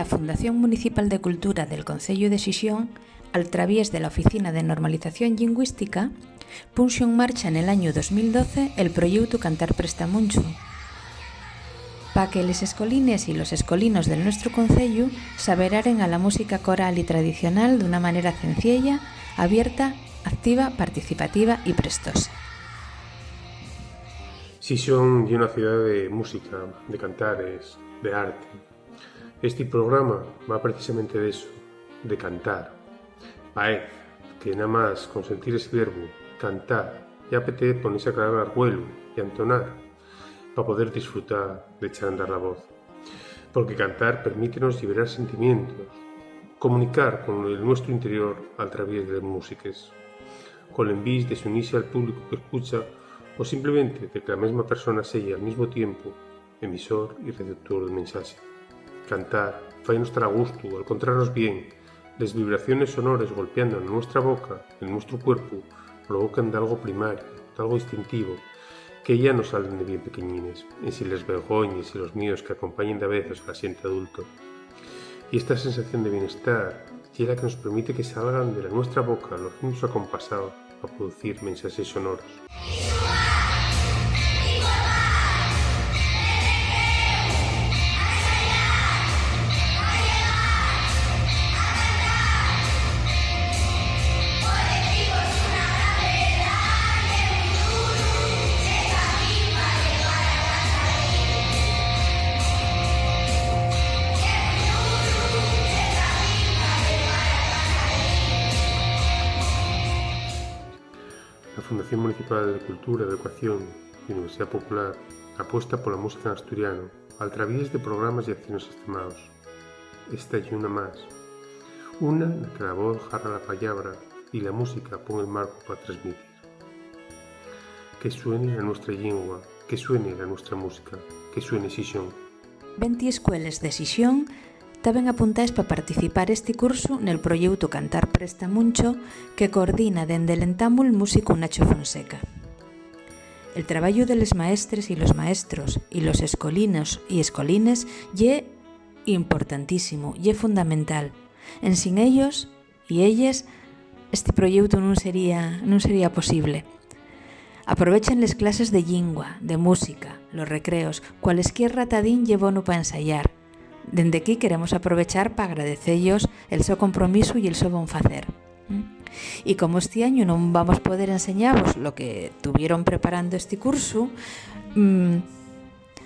la Fundación Municipal de Cultura del Concello de Xixón, al través de la Oficina de Normalización Lingüística, puso en marcha en el año 2012 el proyecto Cantar Presta Muncho, para que les escolines y los escolinos del nuestro concello saberaren a la música coral y tradicional de una manera sencilla, abierta, activa, participativa y prestosa. Xixón é unha cidade de música, de cantares, de arte. Este programa va precisamente de eso, de cantar. Paez que nada más con sentir ese verbo, cantar, ya apetece ponerse a clavar argüelo y a entonar, para poder disfrutar de echar a andar la voz. Porque cantar permítenos liberar sentimientos, comunicar con el nuestro interior a través de las músicas, con el envís de unirse al público que escucha o simplemente de que la mesma persona sea al mismo tiempo emisor y receptor del mensaje. Cantar fai-nos estar a gusto, al encontrarnos bien. Las vibraciones sonoras golpeando en nuestra boca, en nuestro cuerpo, provocan de algo primario, de algo instintivo, que ya no salen de bien pequeñines, en si les vergoñes y los míos que acompañen de a veces al asiento adulto. Y esta sensación de bienestar es la que nos permite que salgan de la nuestra boca los ritmos acompasados para producir mensajes sonoros. La Fundación Municipal de Cultura, Educación y Universidad Popular apuesta por la música en asturiano a través de programas y acciones extremados. Esta y una más. Una en la que la voz jarra la palabra y la música pone el marco para transmitir. Que suene a nuestra lengua, que suene a nuestra música, que suene Xixón. 20 escuelas de Xixón tamén apuntáis para participar este curso nel proyecto Cantar Presta Muncho que coordina dende el entámul músico Nacho Fonseca. El traballo de les maestres y los maestros y los escolinos y escolines ye importantísimo, ye fundamental. En sin ellos y ellas este proyecto non sería posible. Aprovechen les clases de lingua, de música, los recreos, cualesquier ratadín lle bono para ensayar. Dende aquí queremos aprovechar para agradecellos el so compromiso y el so bon facer. Y como este año non vamos poder enseñaros lo que tuvieron preparando este curso,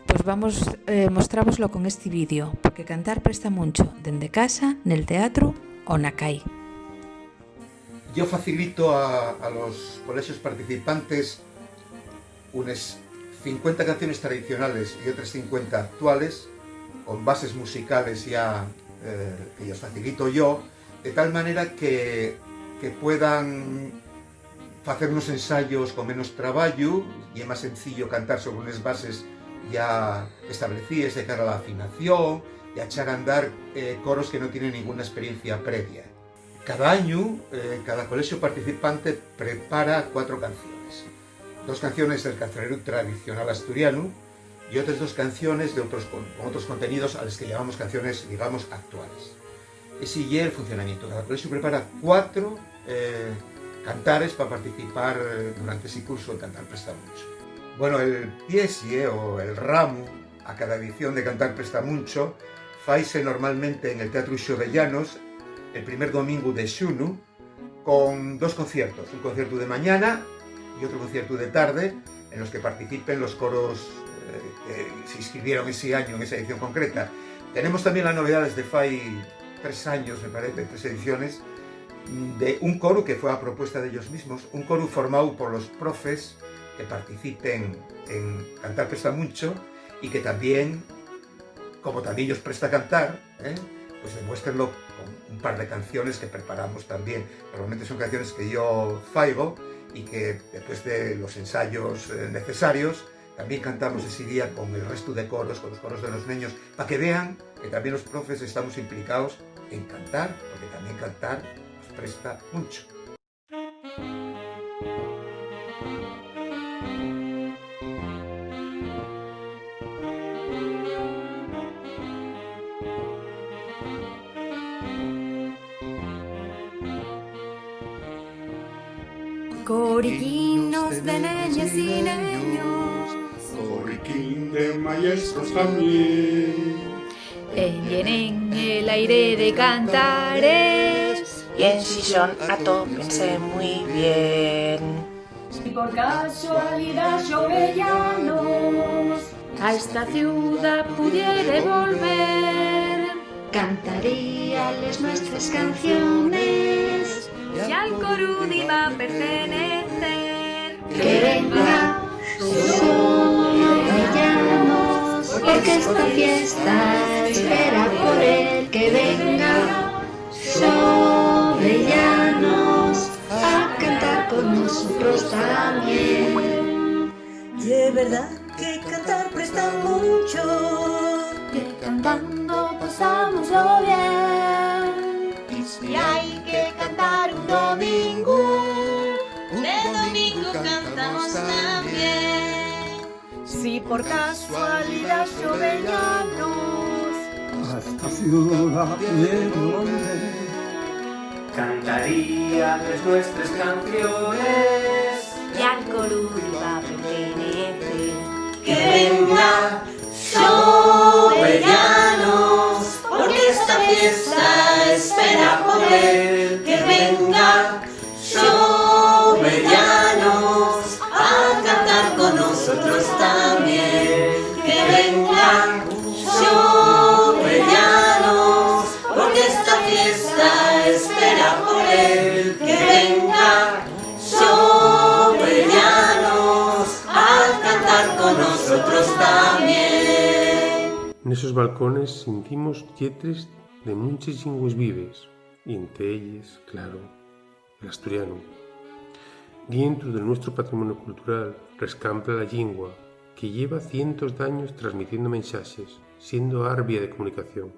pues vamos mostrávoslo con este vídeo, porque cantar presta mucho, dende casa, nel teatro o na cai. Yo facilito a los colegios participantes unas 50 canciones tradicionales y otras 50 actuales, con bases musicales ya que los facilito yo, de tal manera que puedan hacer unos ensayos con menos trabajo y es más sencillo cantar sobre unas bases ya establecidas de cara a la afinación y a echar a andar coros que no tienen ninguna experiencia previa. Cada año, cada colegio participante prepara 4 canciones. 2 canciones del cancionero tradicional asturiano y otras 2 canciones con otros contenidos a los que llamamos canciones, digamos, actuales. Ese es el funcionamiento. Cada colegio prepara 4 cantares para participar durante ese curso de Cantar Presta Muncho. Bueno, el piesie o el ramo a cada edición de Cantar Presta Muncho faise normalmente en el Teatro Xovellanos el primer domingo de xuno con 2 conciertos, un concierto de mañana y otro concierto de tarde en los que participen los coros que se inscribieron ese año en esa edición concreta. Tenemos también las novedades de fai 3 años, me parece, 3 ediciones, de un coro que fue a propuesta de ellos mismos, un coro formado por los profes que participen en Cantar Presta Muncho y que también, como también ellos presta cantar, pues demuéstrenlo con un par de canciones que preparamos también. Normalmente son canciones que yo faigo y que después de los ensayos necesarios también cantamos ese día con el resto de coros, con los coros de los niños, para que vean que también los profes estamos implicados en cantar, porque también cantar nos presta mucho. Coriquinos de neñas y neños, coriquín de maestros también. en el aire de cantares, y en Sison atópense muy bien. Si por casualidad Jovellanos a esta ciudad pudiere volver, cantaríales nuestras canciones, y al Corudi va a pertenecer. que venga Jovellanos, porque esta fiesta espera por él, que venga Jovellanos a cantar con nosotros también. Y es verdad que cantar presta mucho, Que cantando pasámoslo bien. y hay que cantar un domingo. De domingo cantamos también. Si por casualidad Jovellanos a esta ciudad pudiera volver, cantaríales nuestras canciones, y al Corudi va a pertenecer. Que venga Jovellanos, porque esta fiesta espera por él. Que venga Jovellanos a cantar con nosotros también. Que venga Jovellanos, porque esta fiesta espera por él. Que venga Jovellanos a cantar con nosotros también. Nesos balcones sentimos lletres de munches lingües vives, y entre ellas, claro, el asturiano. Dentro de nuestro patrimonio cultural rescampla la lingua, que lleva cientos de años transmitiendo mensajes, siendo árbia de comunicación,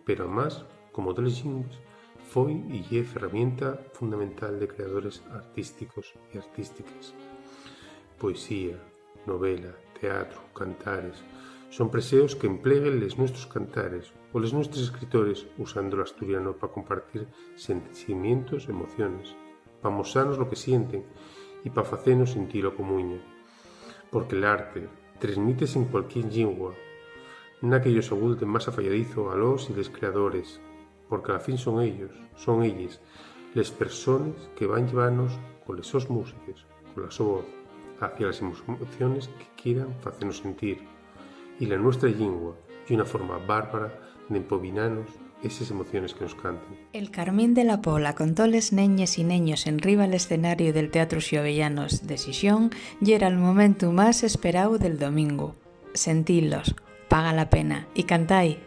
pero además, como todas las linguas, foi e é ferramenta fundamental de creadores artísticos e artísticas. Poesía, novela, teatro, cantares, son preseos que empleguen les nuestros cantares o les nuestros escritores usando el asturiano para compartir sentimientos, emociones, para mostrarnos lo que sienten y para hacernos sentirlo comuña. Porque el arte transmítese en cualquier lingua, na que ellos abulten más afalladizo a los y les creadores, porque al fin son ellos, son ellas, les personas que van llevarnos con les sos músicas, con la so voz, hacia las emociones que quieran hacernos sentir. Y la nuestra lingua y una forma bárbara de empobinarnos esas emociones que nos canten. El Carmín de la Pola con toles neñes y neños enriba al escenario del Teatro Xovellanos de Sisión y era el momento más esperado del domingo. Sentilos, paga la pena y cantai.